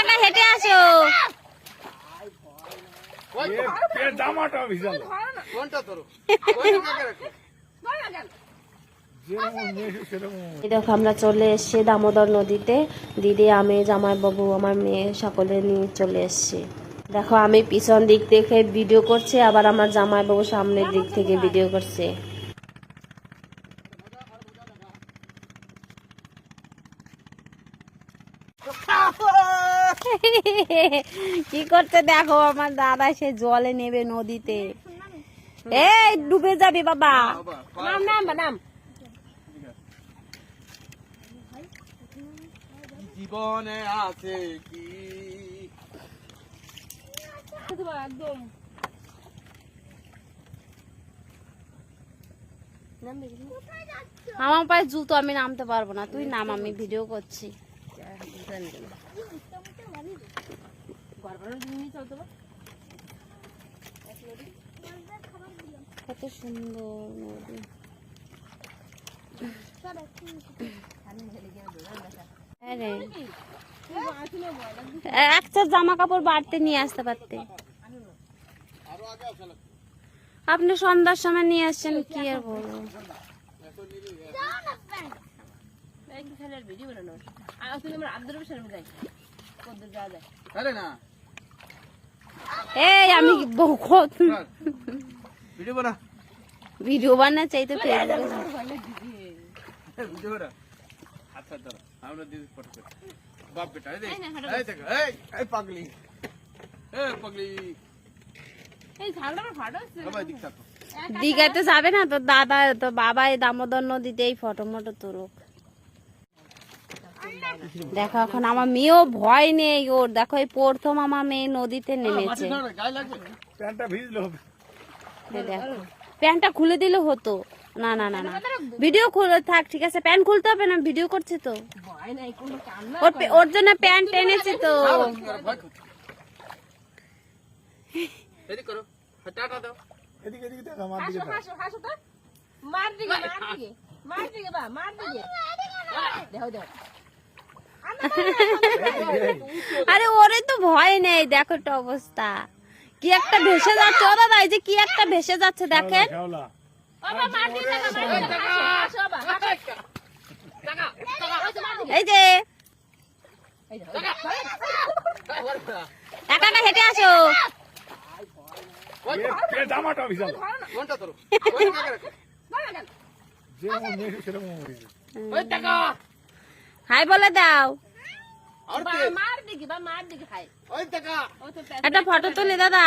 একা হেঁটে আসো। দেখো আমরা চলে এসছি দামোদর নদীতে। দিদি, আমি, জামাইবাবু, আমার মেয়ে সকলে নিয়ে চলে এসছি। দেখো আমি পিছন দিক থেকে ভিডিও করছি, আবার আমার জামাইবাবু সামনের দিক থেকে ভিডিও করছে। কি করতে দেখো আমার দাদা, সে জলে নেবে নদীতে। এই ডুবে যাবি বাবা। নাম নাম নাম। জীবনে আছে কি একদম আমার পায়ে জুতো, আমি নামতে পারবো না। তুই নাম, আমি ভিডিও করছি। কত সুন্দর নদী। একটা জামা কাপড় বাড়তে নিয়ে আসতে পারতে। আপনি সন্ধ্যার সময় নিয়ে আসছেন, কি আর বলবো। এই আমি ভিডিও বানা চাইতে দীঘাতে যাবে না তো দাদা, তো বাবা এই দামোদর নদীতে এই ফটো মটো তুলুক। দেখো এখন আমার মেয়েও ভয় নেই ওর। দেখো এই প্রথম আমার মেয়ে নদীতে নেমেছে। দেখো প্যান্টটা খুলে দিলে হতো। না না না না, ভিডিও খুলে থাক, ঠিক আছে। প্যান্ট খুলতে হবে না, ভিডিও করছি তো। ওর জন্য প্যান্ট এনেছি তো। আরে ওরে তো ভয় নেই। দেখো একটা অবস্থা, কি একটা ভেসে যাচ্ছে। ও বাবা, এই যে কি একটা ভেসে যাচ্ছে দেখেন। এই যে একা একা হেঁটে আসো। হাই বলে দাও। একটা ফটো তুলি দাদা।